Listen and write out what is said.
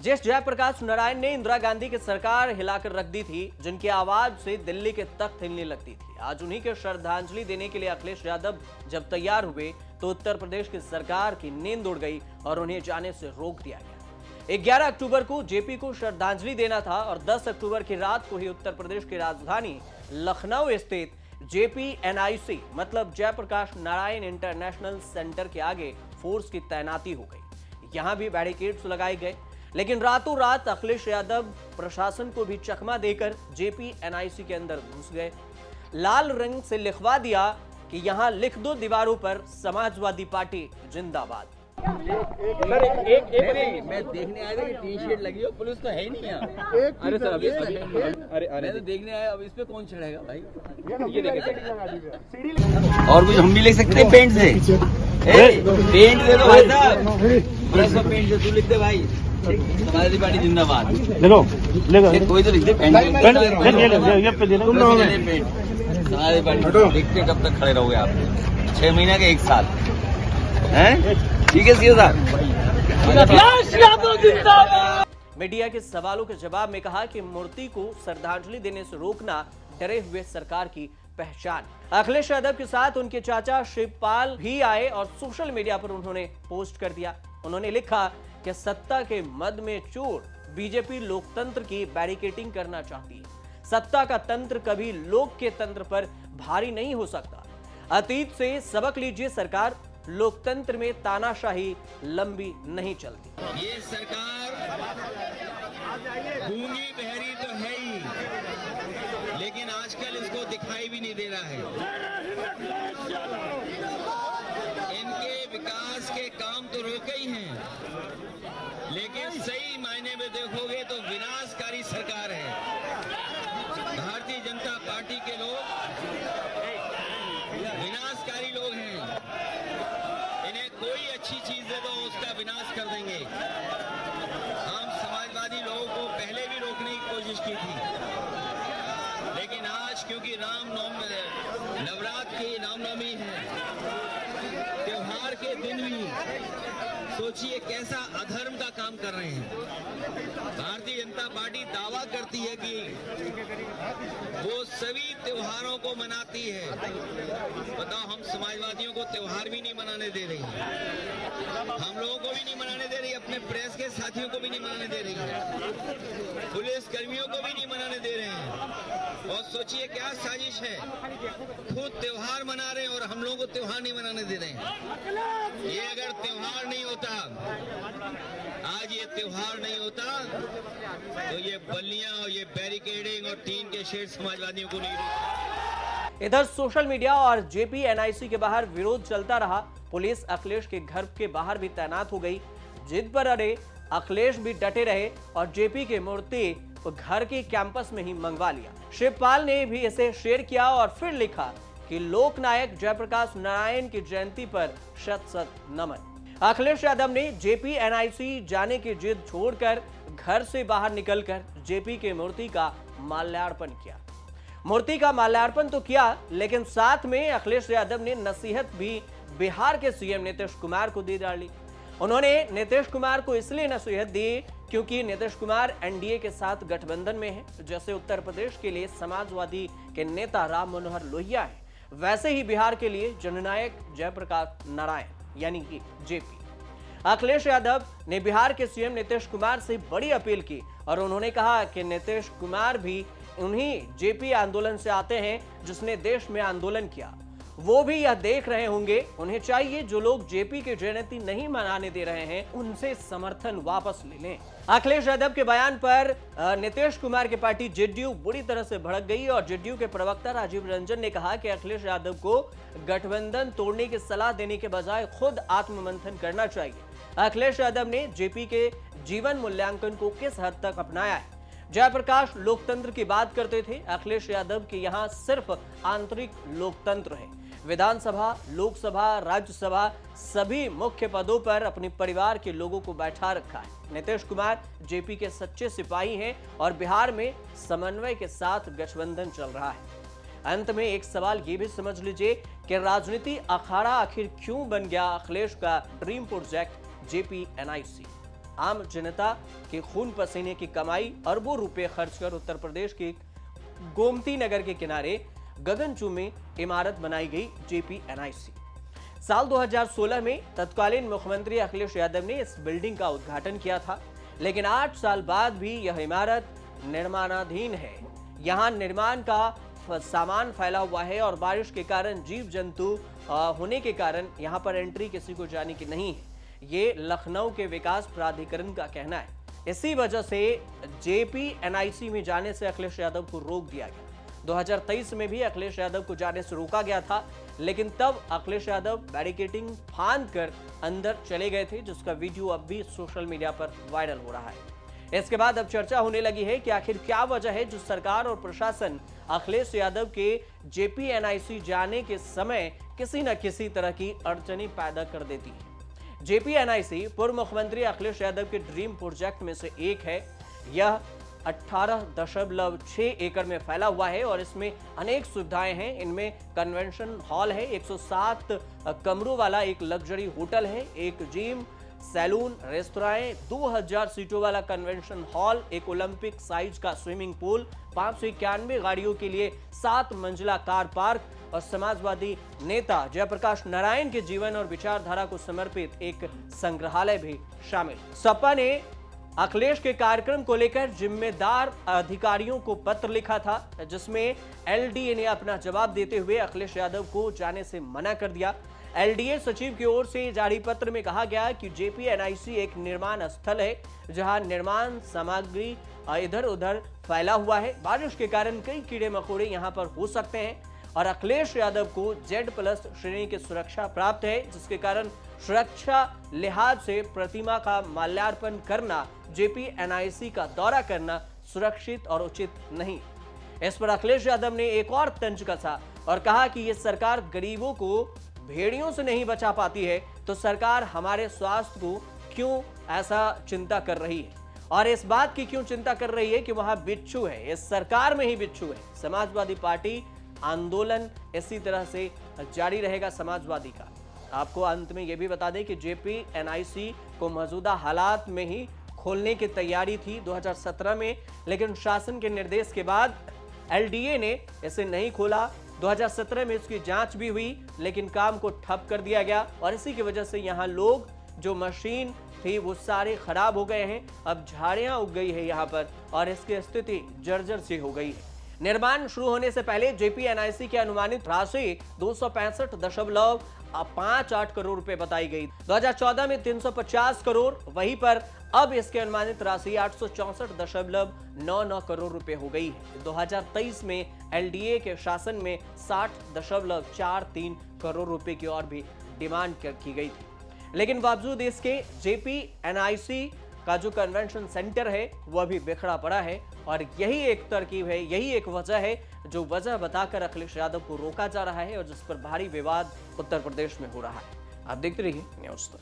जिस जयप्रकाश नारायण ने इंदिरा गांधी की सरकार हिलाकर रख दी थी, जिनकी आवाज से दिल्ली के तख्त हिलने लगती थी, आज उन्हीं के श्रद्धांजलि देने के लिए अखिलेश यादव जब तैयार हुए तो उत्तर प्रदेश की सरकार की नींद उड़ गई और उन्हें जाने से रोक दिया गया। 11 अक्टूबर को जेपी को श्रद्धांजलि देना था और 10 अक्टूबर की रात को ही उत्तर प्रदेश की राजधानी लखनऊ स्थित JPNIC मतलब जयप्रकाश नारायण इंटरनेशनल सेंटर के आगे फोर्स की तैनाती हो गई। यहां भी बैरिकेड्स लगाए गए, लेकिन रातों रात अखिलेश यादव प्रशासन को भी चकमा देकर JPNIC के अंदर घुस गए। लाल रंग से लिखवा दिया कि यहां लिख दो दीवारों पर समाजवादी पार्टी जिंदाबाद। एक मैं देखने आया था कि टी शर्ट लगी हो, पुलिस तो है ही नहीं यहाँ। अरे सर अभी मैं तो देखने आया, अब इस पे कौन चढ़ेगा भाई? ये देखिए और कुछ हम भी लिख सकते हैं पेंट से। पेंट दे दो भाई साहब, ब्रश में पेंट से तू लिख दे भाई, समाजवादी पार्टी जिंदाबाद। कोई तो लिख दे पेंट, समाजवादी पार्टी लिखते कब तक खड़े रहोगे आप? 6 महीने के 1 साल हैं? ठीक है सीएम साहब। मीडिया के सवालों के जवाब में कहा कि मूर्ति को श्रद्धांजलि देने से रोकना डरे हुए सरकार की पहचान। अखिलेश यादव के साथ उनके चाचा शिवपाल भी आए और सोशल मीडिया पर उन्होंने पोस्ट कर दिया। उन्होंने लिखा कि सत्ता के मद में चोर बीजेपी लोकतंत्र की बैरिकेडिंग करना चाहती है। सत्ता का तंत्र कभी लोक के तंत्र पर भारी नहीं हो सकता। अतीत से सबक लीजिए सरकार, लोकतंत्र में तानाशाही लंबी नहीं चलती। ये सरकार गूंगी बहरी तो है ही, लेकिन आजकल इसको दिखाई भी नहीं दे रहा है। इनके विकास के काम तो रोके ही हैं, लेकिन सही मायने में देखोगे तो विनाशकारी सरकार है। भारतीय जनता पार्टी के लोग विनाशकारी लोग हैं। इन्हें कोई अच्छी चीज दे दो उसका विनाश कर देंगे। हम समाजवादी लोगों को पहले भी रोकने की कोशिश की थी, लेकिन आज क्योंकि नवरात्र की रामनवमी है, त्योहार के दिन भी सोचिए कैसा अधर्म का काम कर रहे हैं। भारतीय जनता पार्टी दावा करती है कि वो सभी त्योहारों को मनाती है। बताओ, हम समाजवादियों को त्योहार भी नहीं मनाने दे रही, हम लोगों को भी नहीं मनाने दे रही, अपने प्रेस के साथियों को भी नहीं मनाने दे रही, पुलिस कर्मियों को भी नहीं मनाने दे रहे हैं। और सोचिए क्या साजिश है, खुद त्योहार मना रहे हैं और हम लोगों को त्योहार नहीं मनाने दे रहे हैं। ये अगर त्योहार नहीं होता, आज ये त्योहार नहीं होता, तो ये बल्लियां और ये बैरिकेडिंग और टीन के शेड समाजवादियों को नहीं रोकते। इधर सोशल मीडिया और JPNIC के बाहर विरोध चलता रहा। पुलिस अखिलेश के घर के बाहर भी तैनात हो गई। जिद पर अड़े अखिलेश भी डटे रहे और जेपी की मूर्ति घर के कैंपस में ही मंगवा लिया। शिवपाल ने भी इसे शेयर किया और फिर लिखा कि लोकनायक जयप्रकाश नारायण की जयंती पर शत-शत नमन। अखिलेश यादव ने JPNIC जाने की जिद छोड़कर घर से बाहर निकलकर जेपी के मूर्ति का माल्यार्पण किया। मूर्ति का माल्यार्पण तो किया, लेकिन साथ में अखिलेश यादव ने नसीहत भी बिहार के CM नीतीश कुमार को दे डाली। उन्होंने नीतीश कुमार को इसलिए नसीहत दी क्योंकि नीतीश कुमार NDA के साथ गठबंधन में है। जैसे उत्तर प्रदेश के लिए समाजवादी के नेता राम मनोहर लोहिया है, वैसे ही बिहार के लिए जननायक जयप्रकाश नारायण यानी कि जेपी। अखिलेश यादव ने बिहार के CM नीतीश कुमार से बड़ी अपील की और उन्होंने कहा कि नीतीश कुमार भी उन्हीं जेपी आंदोलन से आते हैं जिसने देश में आंदोलन किया। वो भी यह देख रहे होंगे, उन्हें चाहिए जो लोग जेपी की जयंती नहीं मनाने दे रहे हैं उनसे समर्थन वापस ले लें। अखिलेश यादव के बयान पर नीतीश कुमार की पार्टी JDU बुरी तरह से भड़क गई और JDU के प्रवक्ता राजीव रंजन ने कहा कि अखिलेश यादव को गठबंधन तोड़ने की सलाह देने के बजाय खुद आत्ममंथन करना चाहिए। अखिलेश यादव ने जेपी के जीवन मूल्यांकन को किस हद तक अपनाया है। जयप्रकाश लोकतंत्र की बात करते थे। अखिलेश यादव के यहाँ सिर्फ आंतरिक लोकतंत्र है। विधानसभा, लोकसभा, राज्यसभा सभी मुख्य पदों पर अपने परिवार के लोगों को बैठा रखा है। नीतीश कुमार जेपी के सच्चे सिपाही हैं और बिहार में समन्वय के साथ गठबंधन चल रहा है। अंत में एक सवाल ये भी समझ लीजिए कि राजनीति अखाड़ा आखिर क्यों बन गया अखिलेश का ड्रीम प्रोजेक्ट JPNIC। आम जनता के खून पसीने की कमाई अरबों रुपए खर्च कर उत्तर प्रदेश के गोमती नगर के किनारे गगनचुंबी इमारत बनाई गई JPNIC। साल 2016 में तत्कालीन मुख्यमंत्री अखिलेश यादव ने इस बिल्डिंग का उद्घाटन किया था, लेकिन 8 साल बाद भी यह इमारत निर्माणाधीन है। यहां निर्माण का सामान फैला हुआ है और बारिश के कारण जीव जंतु होने के कारण यहां पर एंट्री किसी को जाने की नहीं है। ये लखनऊ के विकास प्राधिकरण का कहना है। इसी वजह से JPNIC में जाने से अखिलेश यादव को रोक दिया गया। 2023 में भी अखिलेश यादव को जाने से रोका गया था, लेकिन तब अखिलेश यादव बैरिकेडिंग फांद कर अंदर चले गए थे, जिसका वीडियो अब भी सोशल मीडिया पर वायरल हो रहा है। इसके बाद अब चर्चा होने लगी है कि आखिर क्या वजह है जो सरकार और प्रशासन अखिलेश यादव के JPNIC जाने के समय किसी न किसी तरह की अड़चनी पैदा कर देती है। JPNIC पूर्व मुख्यमंत्री अखिलेश यादव के ड्रीम प्रोजेक्ट में से एक है। यह 18.6 एकड़ में फैला हुआ है और इसमें अनेक सुविधाएं हैं। इनमें कन्वेंशन हॉल है, 107 कमरों वाला एक लग्जरी होटल है, एक जिम, सैलून, रेस्तराएं, 2000 सीटों वाला कन्वेंशन हॉल, एक ओलंपिक साइज का स्विमिंग पूल, 591 गाड़ियों के लिए 7 मंजिला कार पार्क और समाजवादी नेता जयप्रकाश नारायण के जीवन और विचारधारा को समर्पित एक संग्रहालय भी शामिल। सपा ने अखिलेश के कार्यक्रम को लेकर जिम्मेदार अधिकारियों को पत्र लिखा था, जिसमें LDA ने अपना जवाब देते हुए अखिलेश यादव को जाने से मना कर दिया। LDA सचिव की ओर से जारी पत्र में कहा गया कि JPNIC एक निर्माण स्थल है जहां निर्माण सामग्री इधर उधर फैला हुआ है। बारिश के कारण कई कीड़े मकोड़े यहां पर हो सकते हैं और अखिलेश यादव को Z+ श्रेणी की सुरक्षा प्राप्त है, जिसके कारण सुरक्षा लिहाज से प्रतिमा का माल्यार्पण करना, JPNIC का दौरा करना सुरक्षित और उचित नहीं। इस पर अखिलेश यादव ने एक और तंज कसा और कहा कि यह सरकार गरीबों को भेड़ियों से नहीं बचा पाती है, तो सरकार हमारे स्वास्थ्य को क्यों ऐसा चिंता कर रही है और इस बात की क्यों चिंता कर रही है कि वहां बिच्छू है, इस सरकार में ही बिच्छू है। समाजवादी पार्टी आंदोलन इसी तरह से जारी रहेगा समाजवादी का। आपको अंत में यह भी बता दें कि JPNIC को मौजूदा हालात में ही खोलने की तैयारी थी 2017 में, लेकिन शासन के निर्देश के बाद LDA ने इसे नहीं खोला। 2017 में इसकी जांच भी हुई, लेकिन काम को ठप कर दिया गया और इसी की वजह से यहाँ लोग जो मशीन थी वो सारे खराब हो गए हैं। अब झाड़ियां उग गई है यहाँ पर और इसकी स्थिति जर्जर सी हो गई है। निर्माण शुरू होने से पहले JPNIC की अनुमानित राशि 265.58 करोड़ रुपए बताई गई। 2014 में 350 करोड़, वहीं पर अब इसकी अनुमानित राशि 864.99 करोड़ रुपए हो गई है। 2023 में LDA के शासन में 60.43 करोड़ रुपए की और भी डिमांड की गई थी, लेकिन बावजूद इसके JPNIC का जो कन्वेंशन सेंटर है वह भी बिखरा पड़ा है और यही एक तरकीब है, यही एक वजह है जो वजह बताकर अखिलेश यादव को रोका जा रहा है और जिस पर भारी विवाद उत्तर प्रदेश में हो रहा है। आप देखते रहिए न्यूज़ तक।